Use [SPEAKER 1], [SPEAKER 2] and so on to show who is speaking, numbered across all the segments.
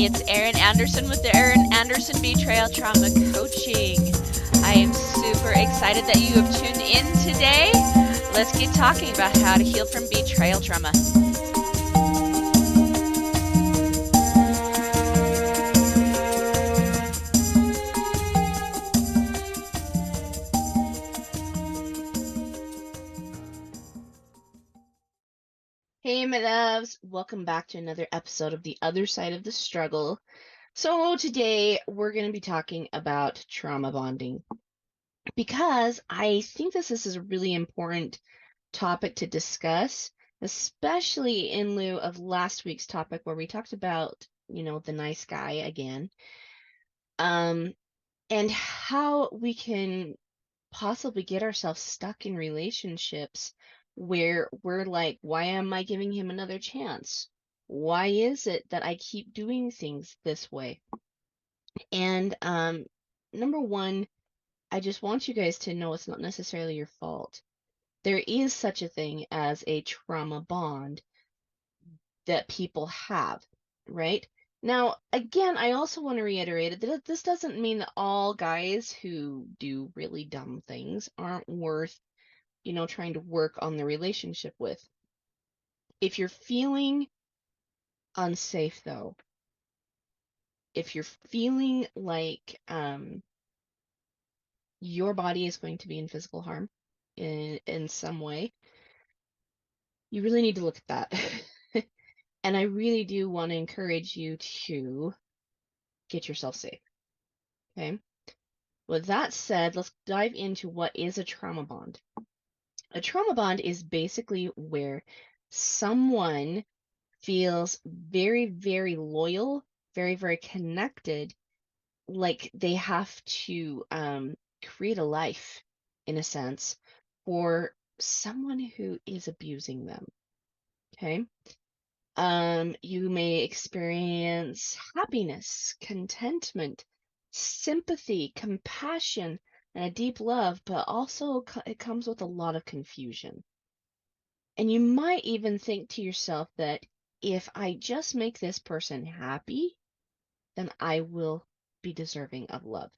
[SPEAKER 1] It's Erin Anderson with the Erin Anderson Betrayal Trauma Coaching. I am super excited that you have tuned in today. Let's get talking about how to heal from betrayal trauma. Hey, my loves. Welcome back to another episode of The Other Side of the Struggle. So today we're going to be talking about trauma bonding because I think this is a really important topic to discuss, especially in lieu of last week's topic where we talked about, the nice guy again, and how we can possibly get ourselves stuck in relationships where we're like, why am I giving him another chance? Why is it that I keep doing things this way? And number one, I just want you guys to know it's not necessarily your fault. There is such a thing as a trauma bond that people have, right? Now, again, I also want to reiterate that this doesn't mean that all guys who do really dumb things aren't worth, trying to work on the relationship with. If you're feeling unsafe, though, if you're feeling like your body is going to be in physical harm in some way, you really need to look at that. And I really do want to encourage you to get yourself safe. Okay. With that said, let's dive into what is a trauma bond. A trauma bond is basically where someone feels very, very loyal, very, very connected, like they have to create a life, in a sense, for someone who is abusing them. Okay. You may experience happiness, contentment, sympathy, compassion, and a deep love, but also it comes with a lot of confusion. And you might even think to yourself that if I just make this person happy, then I will be deserving of love.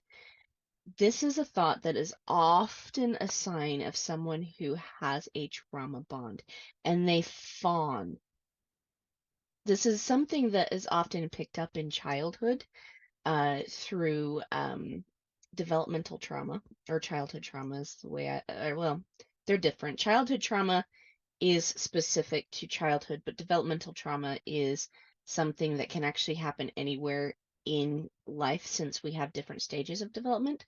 [SPEAKER 1] This is a thought that is often a sign of someone who has a trauma bond, and they fawn. This is something that is often picked up in childhood through developmental trauma, or childhood trauma is the way well, they're different. Childhood trauma is specific to childhood, but developmental trauma is something that can actually happen anywhere in life since we have different stages of development.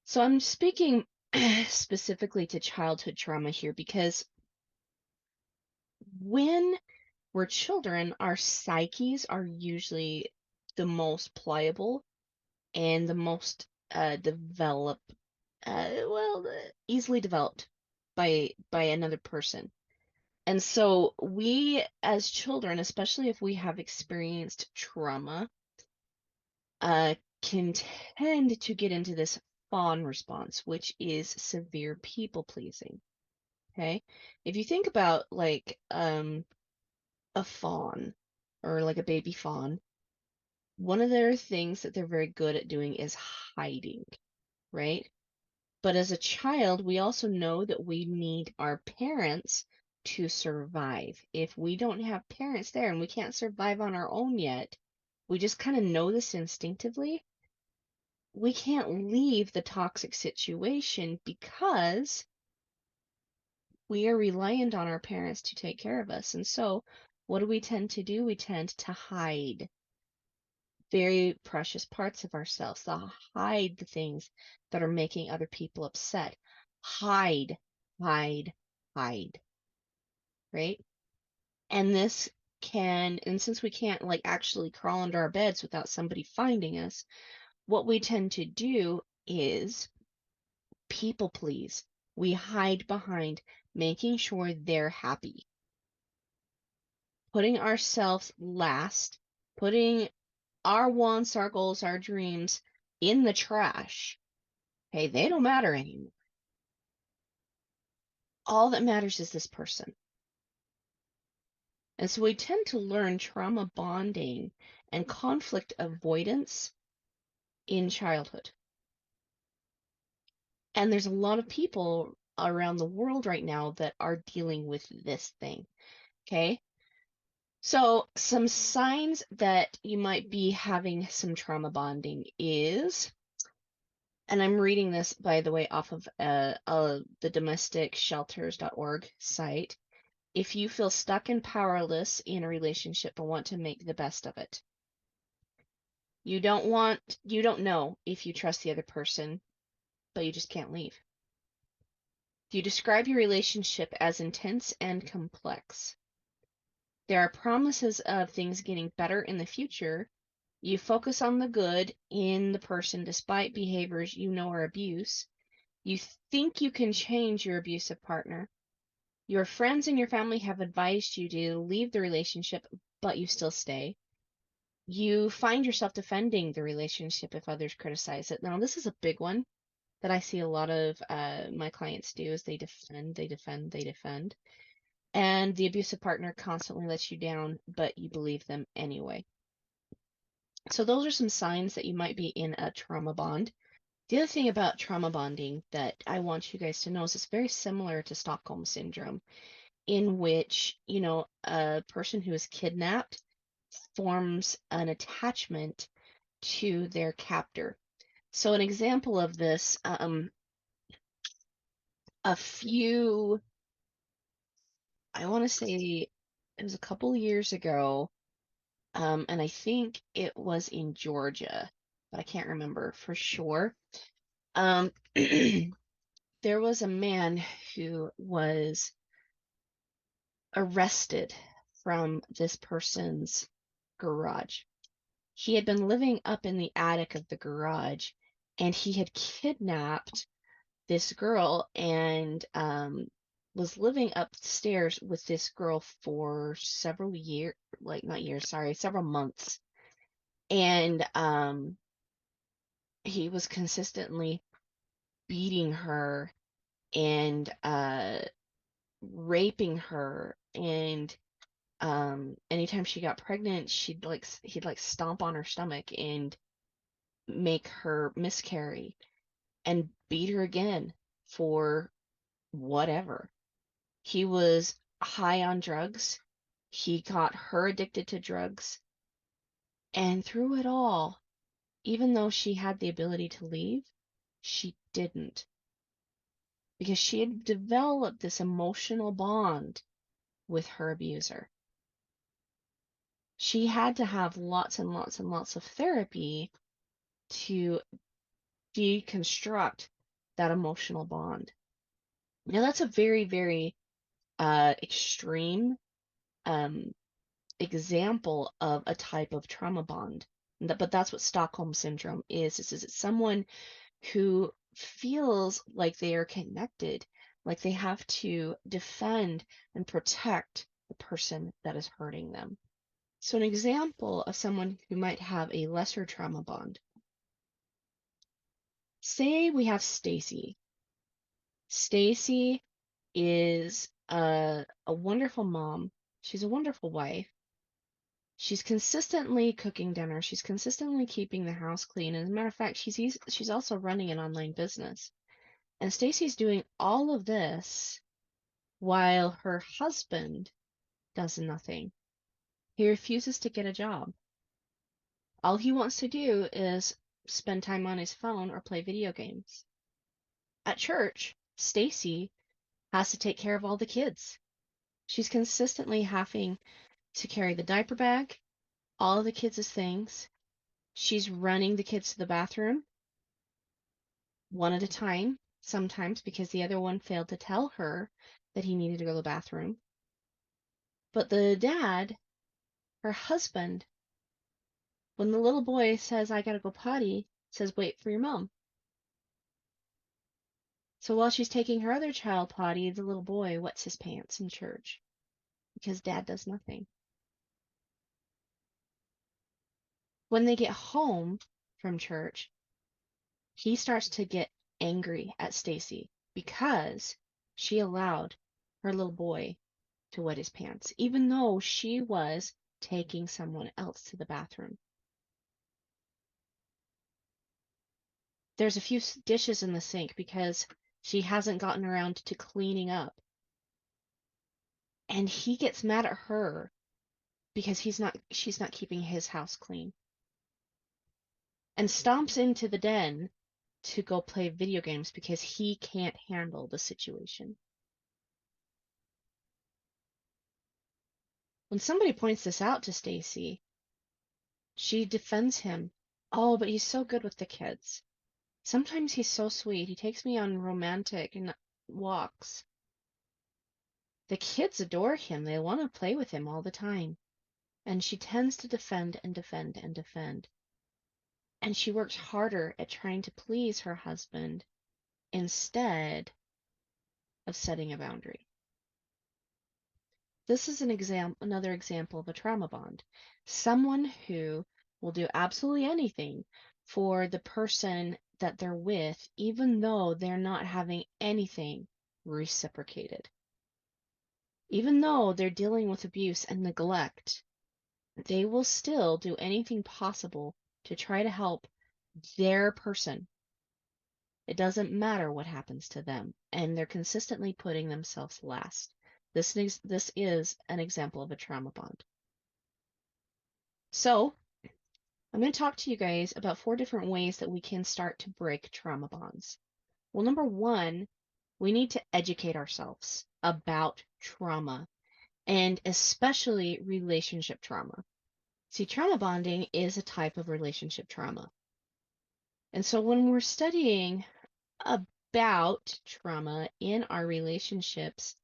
[SPEAKER 1] So I'm speaking specifically to childhood trauma here because when we're children, our psyches are usually the most pliable and the most easily developed by another person. And so we as children, especially if we have experienced trauma, can tend to get into this fawn response, which is severe people pleasing. Okay? If you think about like a fawn or like a baby fawn, one of their things that they're very good at doing is hiding, right? But as a child, we also know that we need our parents to survive. If we don't have parents there and we can't survive on our own yet, we just kind of know this instinctively. We can't leave the toxic situation because we are reliant on our parents to take care of us. And so, what do we tend to do? We tend to hide very precious parts of ourselves, to hide the things that are making other people upset. Hide, hide, hide, right? And since we can't like actually crawl under our beds without somebody finding us, what we tend to do is people please. We hide behind making sure they're happy, putting ourselves last, putting our wants, our goals, our dreams in the trash. Hey, they don't matter anymore. All that matters is this person. And so we tend to learn trauma bonding and conflict avoidance in childhood. And there's a lot of people around the world right now that are dealing with this thing. Okay. So some signs that you might be having some trauma bonding is, and I'm reading this, by the way, off of the domesticshelters.org site. If you feel stuck and powerless in a relationship but want to make the best of it, you don't know if you trust the other person, but you just can't leave. You describe your relationship as intense and complex. There are promises of things getting better in the future. You focus on the good in the person despite behaviors you know are abuse. You think you can change your abusive partner. Your friends and your family have advised you to leave the relationship, but you still stay. You find yourself defending the relationship if others criticize it. Now, this is a big one that I see a lot of my clients do is they defend, they defend, they defend. And the abusive partner constantly lets you down, but you believe them anyway. So those are some signs that you might be in a trauma bond. The other thing about trauma bonding that I want you guys to know is it's very similar to Stockholm Syndrome, in which, a person who is kidnapped forms an attachment to their captor. So an example of this, I want to say it was a couple years ago, and I think it was in Georgia, but I can't remember for sure. Um, there was a man who was arrested from this person's garage. He had been living up in the attic of the garage, and he had kidnapped this girl and was living upstairs with this girl for several years, like not years, sorry, several months. And he was consistently beating her and raping her, and anytime she got pregnant, he'd like stomp on her stomach and make her miscarry and beat her again for whatever. He was high on drugs. He got her addicted to drugs. And through it all, even though she had the ability to leave, she didn't. Because she had developed this emotional bond with her abuser. She had to have lots and lots and lots of therapy to deconstruct that emotional bond. Now, that's a very, very extreme um, example of a type of trauma bond. But that's what Stockholm Syndrome is. It's someone who feels like they are connected, like they have to defend and protect the person that is hurting them. So an example of someone who might have a lesser trauma bond. Say we have Stacy. Stacy is a wonderful mom. She's a wonderful wife. She's consistently cooking dinner. She's consistently keeping the house clean. As a matter of fact, she's also running an online business. And Stacy's doing all of this while her husband does nothing. He refuses to get a job. All he wants to do is spend time on his phone or play video games. At church, Stacy has to take care of all the kids. She's consistently having to carry the diaper bag, all of the kids' things. She's running the kids to the bathroom one at a time, sometimes because the other one failed to tell her that he needed to go to the bathroom. But the dad, her husband, when the little boy says, I gotta go potty, says, wait for your mom. So while she's taking her other child potty, the little boy wets his pants in church because dad does nothing. When they get home from church, he starts to get angry at Stacy because she allowed her little boy to wet his pants, even though she was taking someone else to the bathroom. There's a few dishes in the sink because she hasn't gotten around to cleaning up. And he gets mad at her because she's not keeping his house clean. And stomps into the den to go play video games because he can't handle the situation. When somebody points this out to Stacy, she defends him. Oh, but he's so good with the kids. Sometimes he's so sweet. He takes me on romantic walks. The kids adore him. They want to play with him all the time. And she tends to defend and defend and defend. And she works harder at trying to please her husband instead of setting a boundary. This is another example of a trauma bond. Someone who will do absolutely anything for the person that they're with, even though they're not having anything reciprocated. Even though they're dealing with abuse and neglect, they will still do anything possible to try to help their person. It doesn't matter what happens to them, and they're consistently putting themselves last. This is an example of a trauma bond. So, I'm going to talk to you guys about 4 different ways that we can start to break trauma bonds. Well, number 1, we need to educate ourselves about trauma, and especially relationship trauma. See, trauma bonding is a type of relationship trauma. And so when we're studying about trauma in our relationships,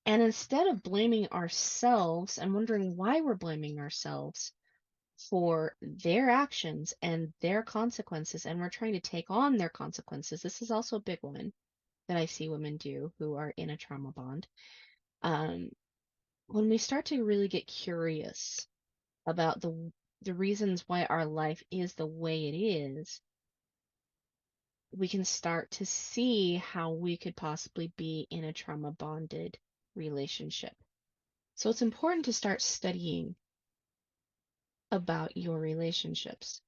[SPEAKER 1] and instead of blaming ourselves and wondering why we're blaming ourselves for their actions and their consequences, and we're trying to take on their consequences, this is also a big one that I see women do who are in a trauma bond. When we start to really get curious about the reasons why our life is the way it is, we can start to see how we could possibly be in a trauma bonded relationship. So it's important to start studying about your relationships.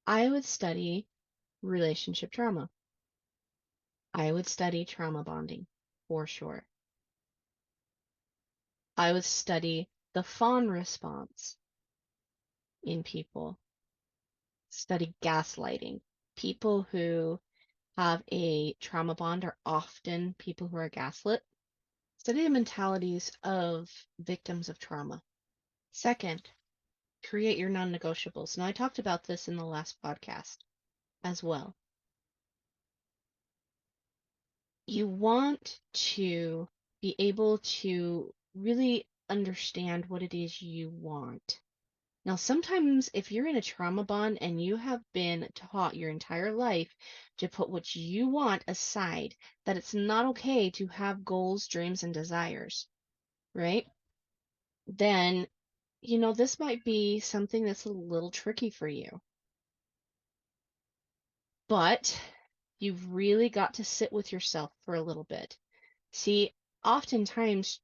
[SPEAKER 1] I would study relationship trauma. I would study trauma bonding for sure. I would study the fawn response in people. Study gaslighting. People who have a trauma bond are often people who are gaslit. Study the mentalities of victims of trauma. Second, create your non-negotiables. Now, I talked about this in the last podcast as well. You want to be able to really understand what it is you want. Now, sometimes if you're in a trauma bond and you have been taught your entire life to put what you want aside, that it's not okay to have goals, dreams, and desires, right? Then, this might be something that's a little tricky for you. But you've really got to sit with yourself for a little bit. See, oftentimes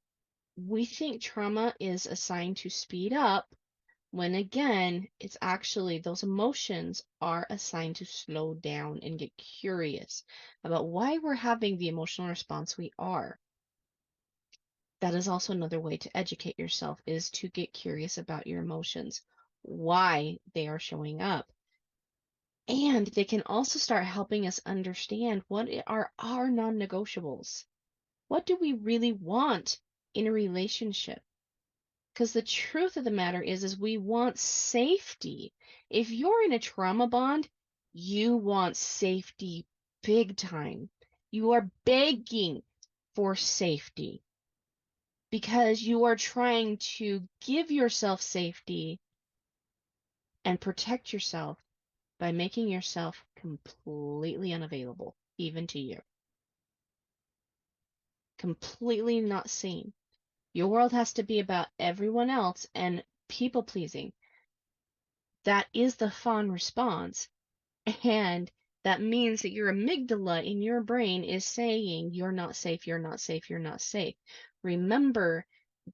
[SPEAKER 1] we think trauma is assigned to speed up, when again, it's actually those emotions are assigned to slow down and get curious about why we're having the emotional response we are. That is also another way to educate yourself, is to get curious about your emotions, why they are showing up. And they can also start helping us understand what are our non-negotiables. What do we really want in a relationship? Because the truth of the matter is we want safety. If you're in a trauma bond, you want safety big time. You are begging for safety because you are trying to give yourself safety and protect yourself by making yourself completely unavailable, even to you. Completely not seen. Your world has to be about everyone else and people pleasing. That is the fawn response. And that means that your amygdala in your brain is saying, you're not safe, you're not safe, you're not safe. Remember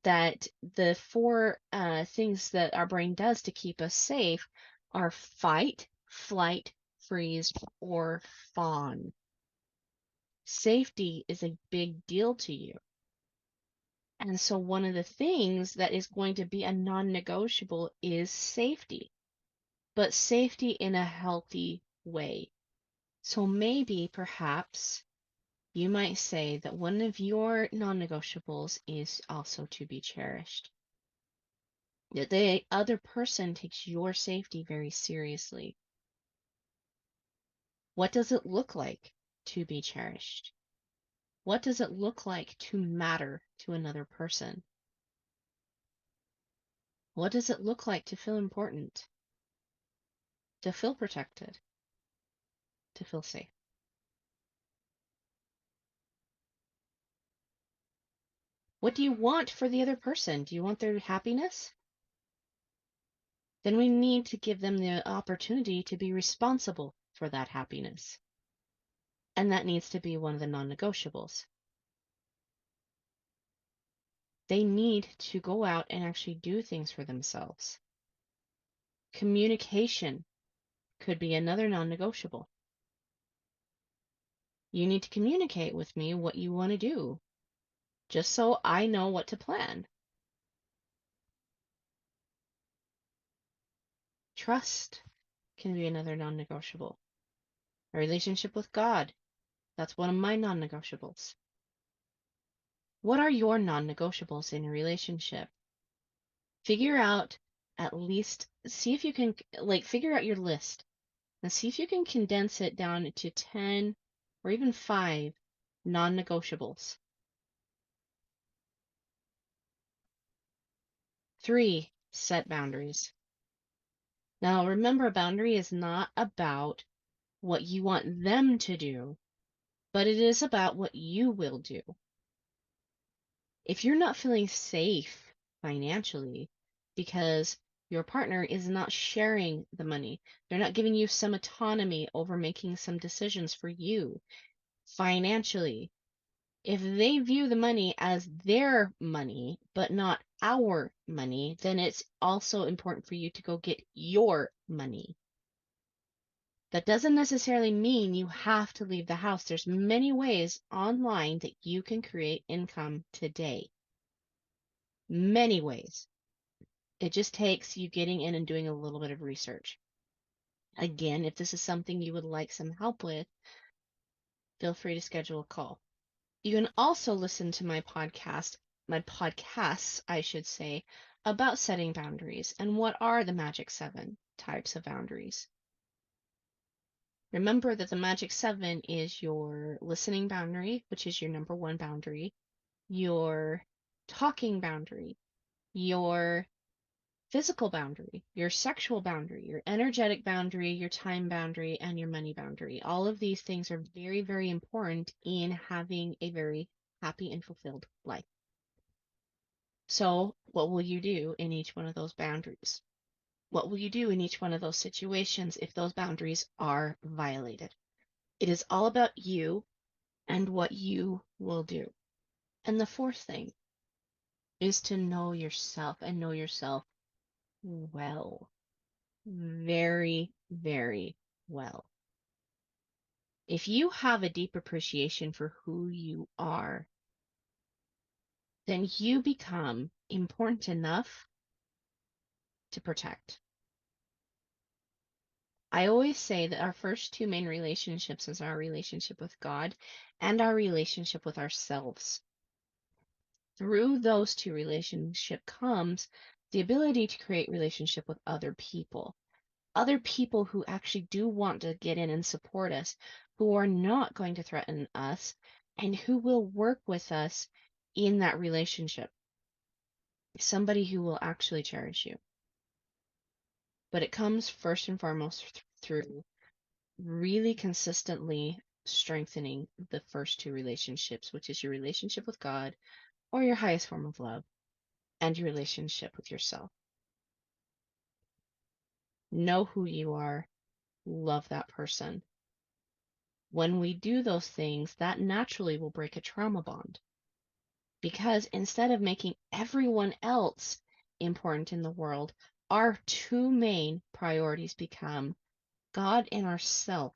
[SPEAKER 1] that the four things that our brain does to keep us safe are fight, flight, freeze, or fawn. Safety is a big deal to you. And so one of the things that is going to be a non-negotiable is safety, but safety in a healthy way. So maybe, perhaps, you might say that one of your non-negotiables is also to be cherished. That the other person takes your safety very seriously. What does it look like to be cherished? What does it look like to matter to another person? What does it look like to feel important? To feel protected? To feel safe? What do you want for the other person? Do you want their happiness? Then we need to give them the opportunity to be responsible for that happiness. And that needs to be one of the non-negotiables. They need to go out and actually do things for themselves. Communication could be another non-negotiable. You need to communicate with me what you want to do, just so I know what to plan. Trust can be another non-negotiable. A relationship with God, that's one of my non-negotiables. What are your non-negotiables in a relationship? Figure out at least, see if you can, figure out your list and see if you can condense it down to 10 or even 5 non-negotiables. 3, set boundaries. Now, remember, a boundary is not about what you want them to do, but it is about what you will do. If you're not feeling safe financially because your partner is not sharing the money, they're not giving you some autonomy over making some decisions for you financially, if they view the money as their money but not our money, then it's also important for you to go get your money. That doesn't necessarily mean you have to leave the house. There's many ways online that you can create income today. Many ways. It just takes you getting in and doing a little bit of research. Again, if this is something you would like some help with, feel free to schedule a call. You can also listen to my podcasts, I should say, about setting boundaries and what are the magic 7 types of boundaries. Remember that the magic 7 is your listening boundary, which is your number 1 boundary, your talking boundary, your physical boundary, your sexual boundary, your energetic boundary, your time boundary, and your money boundary. All of these things are very, very important in having a very happy and fulfilled life. So, what will you do in each one of those boundaries? What will you do in each one of those situations if those boundaries are violated? It is all about you and what you will do. And the 4th thing is to know yourself and know yourself well. Very, very well. If you have a deep appreciation for who you are, then you become important enough to protect. I always say that our first 2 main relationships is our relationship with God and our relationship with ourselves. Through those 2 relationships comes the ability to create relationship with other people who actually do want to get in and support us, who are not going to threaten us, and who will work with us in that relationship. Somebody who will actually cherish you. But it comes first and foremost through really consistently strengthening the first 2 relationships, which is your relationship with God or your highest form of love, and your relationship with yourself. Know who you are, love that person. When we do those things, that naturally will break a trauma bond. Because instead of making everyone else important in the world, our two main priorities become God and ourself,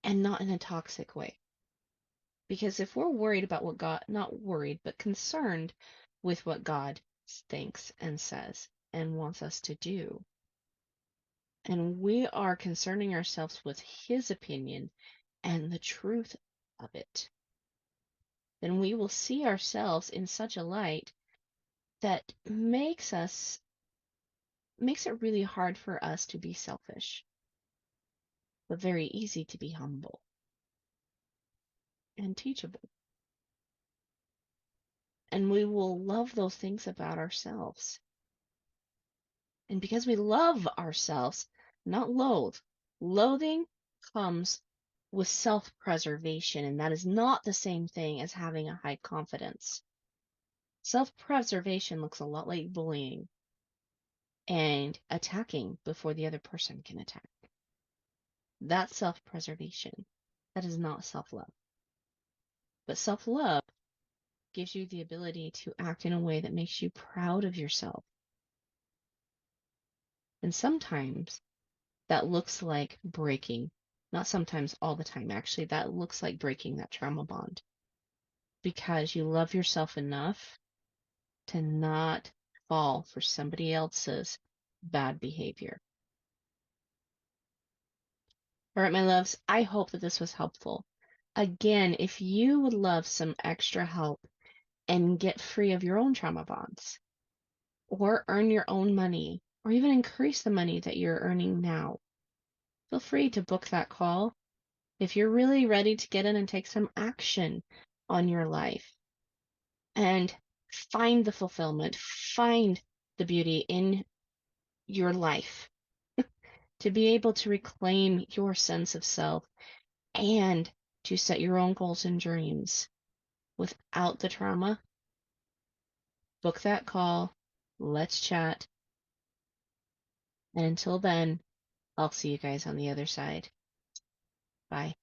[SPEAKER 1] and not in a toxic way. Because if we're worried about what God, not worried, but concerned with what God thinks and says and wants us to do, and we are concerning ourselves with His opinion and the truth of it, then we will see ourselves in such a light that makes it really hard for us to be selfish, but very easy to be humble and teachable. And we will love those things about ourselves. And because we love ourselves, not loathe, loathing comes with self-preservation, and that is not the same thing as having a high confidence. Self-preservation looks a lot like bullying and attacking before the other person can attack. That's self-preservation. That is not self-love. But self-love gives you the ability to act in a way that makes you proud of yourself. And sometimes that looks like breaking, not sometimes, all the time, actually, that looks like breaking that trauma bond. Because you love yourself enough to not fall for somebody else's bad behavior. All right, my loves, I hope that this was helpful. Again, if you would love some extra help and get free of your own trauma bonds, or earn your own money, or even increase the money that you're earning now, feel free to book that call if you're really ready to get in and take some action on your life and find the fulfillment, find the beauty in your life, to be able to reclaim your sense of self and to set your own goals and dreams without the trauma. Book that call. Let's chat. And until then, I'll see you guys on the other side. Bye.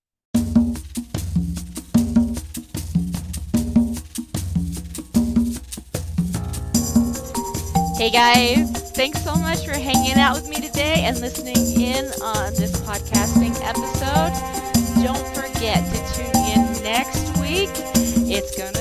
[SPEAKER 2] Hey guys, thanks so much for hanging out with me today and listening in on this podcasting episode. Don't forget to tune in next week. It's going to